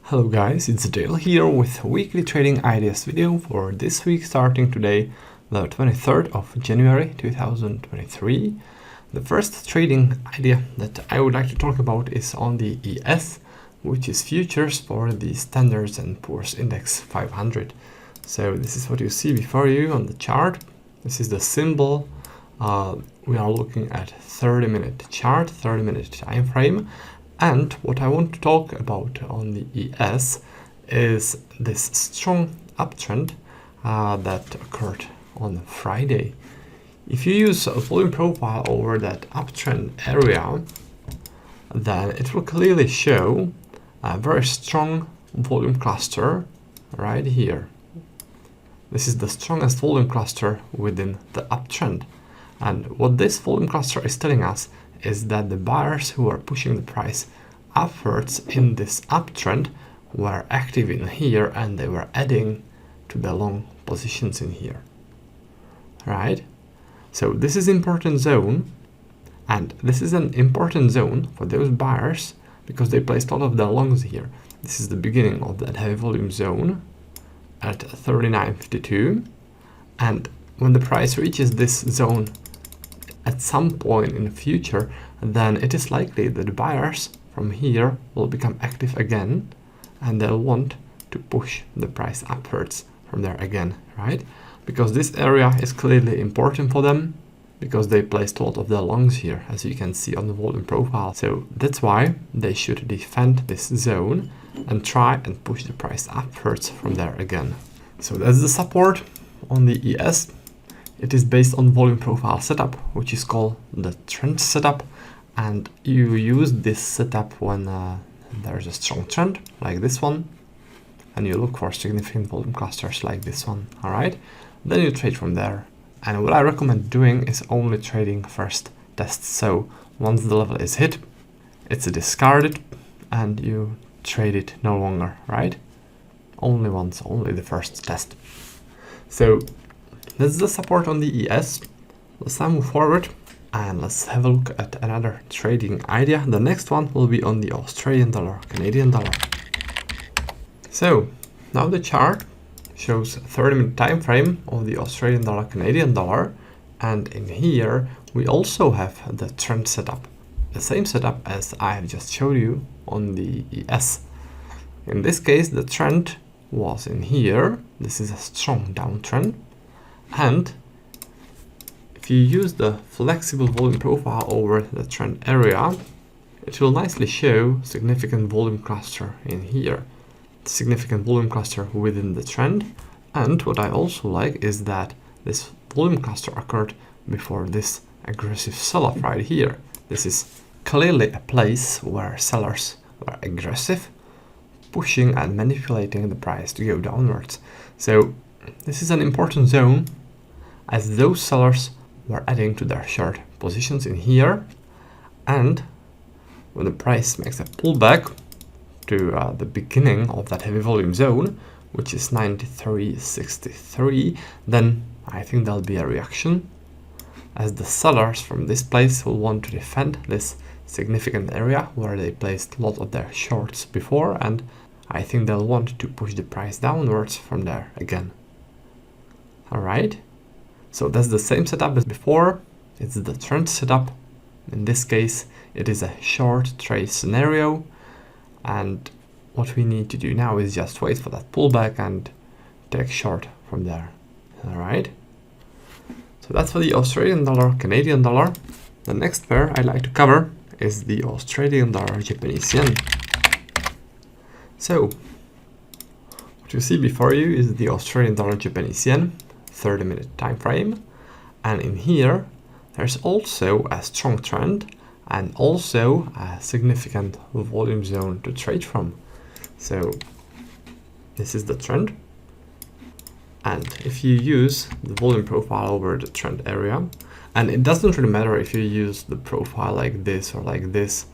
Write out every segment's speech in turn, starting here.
Hello guys, it's Dale here with a weekly trading ideas video for this week starting today, the 23rd of January 2023. The first trading idea that I would like to talk about is on the ES, which is futures for the Standard & Poor's Index 500. So this is what you see before you on the chart. This is the symbol. We are looking at 30-minute chart, 30-minute time frame. And what I want to talk about on the ES is this strong uptrend that occurred on Friday. If you use a volume profile over that uptrend area, then it will clearly show a very strong volume cluster right here. This is the strongest volume cluster within the uptrend. And what this volume cluster is telling us is that the buyers who are pushing the price upwards in this uptrend were active in here and they were adding to the long positions in here, right? So this is important zone, and this is an important zone for those buyers because they placed all of their longs here. This is the beginning of that heavy volume zone at 39.52, and when the price reaches this zone at some point in the future, then it is likely that the buyers from here will become active again and they'll want to push the price upwards from there again, right? Because this area is clearly important for them because they placed a lot of their longs here, as you can see on the volume profile. So that's why they should defend this zone and try and push the price upwards from there again. So that's the support on the ES. It is based on volume profile setup, which is called the trend setup, and you use this setup when there's a strong trend like this one, and you look for significant volume clusters like this one. All right, then you trade from there. And what I recommend doing is only trading first tests. So once the level is hit, it's discarded, and you trade it no longer, right? Only once, only the first test. So that's the support on the ES. Let's now move forward and let's have a look at another trading idea. The next one will be on the Australian dollar, Canadian dollar. So now the chart shows a 30-minute time frame of the Australian dollar, Canadian dollar, and in here we also have the trend setup, the same setup as I have just showed you on the ES. In this case, the trend was in here. This is a strong downtrend. And if you use the flexible volume profile over the trend area, it will nicely show significant volume cluster in here, significant volume cluster within the trend. And what I also like is that this volume cluster occurred before this aggressive sell-off right here. This is clearly a place where sellers were aggressive, pushing and manipulating the price to go downwards. So this is an important zone, as those sellers were adding to their short positions in here, and when the price makes a pullback to the beginning of that heavy volume zone, which is 93.63, then I think there'll be a reaction, as the sellers from this place will want to defend this significant area where they placed a lot of their shorts before, and I think they'll want to push the price downwards from there again. All right, so that's the same setup as before. It's the trend setup. In this case, it is a short trade scenario, and what we need to do now is just wait for that pullback and take short from there. All right, so that's for the Australian dollar, Canadian dollar. The next pair I'd like to cover is the Australian dollar, Japanese yen. So what you see before you is the Australian dollar, Japanese yen, 30-minute time frame, and in here there's also a strong trend and also a significant volume zone to trade from. So this is the trend, and if you use the volume profile over the trend area, and it doesn't really matter if you use the profile like this or like this,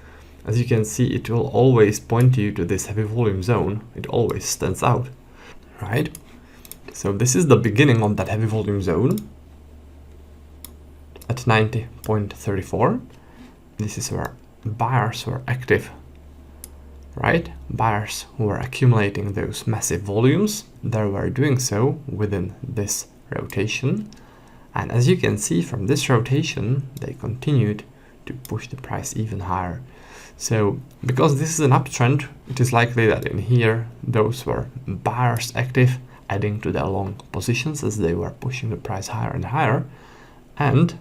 as you can see, it will always point you to this heavy volume zone. It always stands out, right? So this is the beginning of that heavy volume zone at 90.34. This is where buyers were active right? Buyers who were accumulating those massive volumes, they were doing so within this rotation. And as you can see from this rotation, they continued to push the price even higher. So because this is an uptrend, it is likely that in here, those were buyers active, adding to their long positions as they were pushing the price higher and higher. And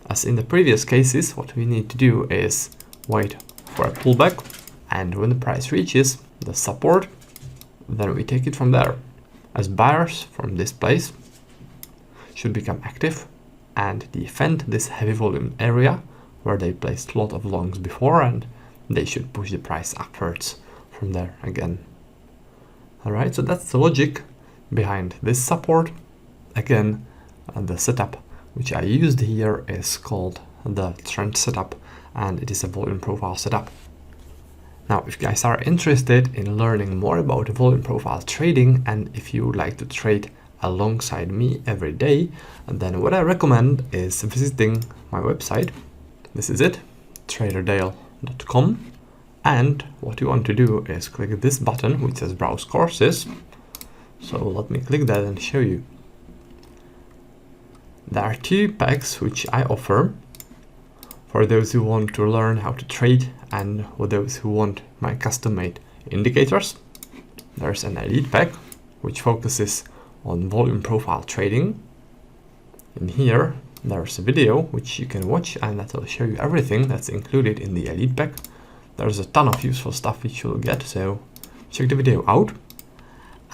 as in the previous cases, what we need to do is wait for a pullback. And when the price reaches the support, then we take it from there. As buyers from this place should become active and defend this heavy volume area where they placed a lot of longs before, and they should push the price upwards from there again. All right, so that's the logic behind this support. Again, the setup which I used here is called the trend setup, and it is a volume profile setup. Now, if you guys are interested in learning more about volume profile trading, and if you would like to trade alongside me every day, then what I recommend is visiting my website. This is it, traderdale.com. And what you want to do is click this button which says browse courses. So let me click that and show you. There are 2 packs which I offer for those who want to learn how to trade and for those who want my custom-made indicators. There's an elite pack which focuses on volume profile trading. In here there's a video which you can watch, and that will show you everything that's included in the elite pack. There's a ton of useful stuff which you'll get, so check the video out.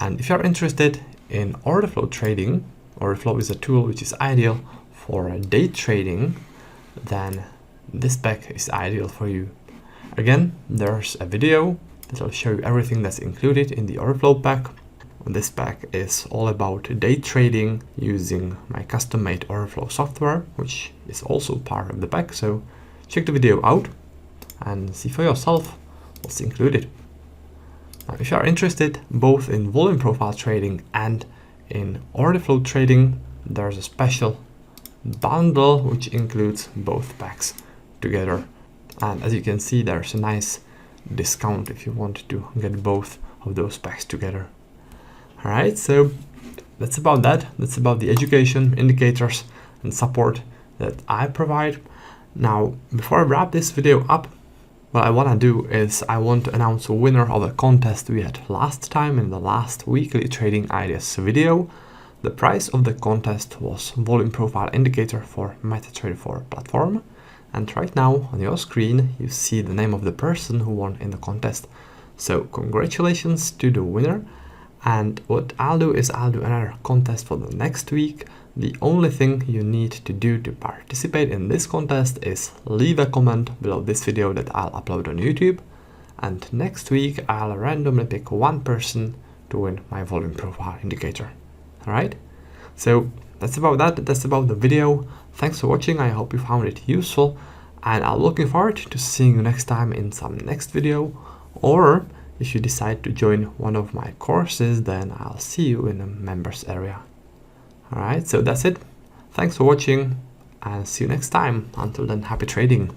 And if you're interested in order flow trading, order flow is a tool which is ideal for day trading, then this pack is ideal for you. Again, there's a video that will show you everything that's included in the order flow pack. This pack is all about day trading using my custom-made order flow software, which is also part of the pack. So check the video out and see for yourself what's included. Now, if you are interested both in volume profile trading and in order flow trading, there's a special bundle which includes both packs together. And as you can see, there's a nice discount if you want to get both of those packs together. All right, so that's about that. That's about the education, indicators, and support that I provide. Now, before I wrap this video up, what I want to do is I want to announce a winner of a contest we had last time in the last weekly trading ideas video. The prize of the contest was volume profile indicator for MetaTrader 4 platform. And right now on your screen, you see the name of the person who won in the contest. So congratulations to the winner. And what I'll do is I'll do another contest for the next week. The only thing you need to do to participate in this contest is leave a comment below this video that I'll upload on YouTube. And next week, I'll randomly pick one person to win my volume profile indicator. All right, so that's about that. That's about the video. Thanks for watching. I hope you found it useful, and I'm looking forward to seeing you next time in some next video. Or if you decide to join one of my courses, then I'll see you in the members area. All right, so that's it. Thanks for watching and see you next time. Until then, happy trading.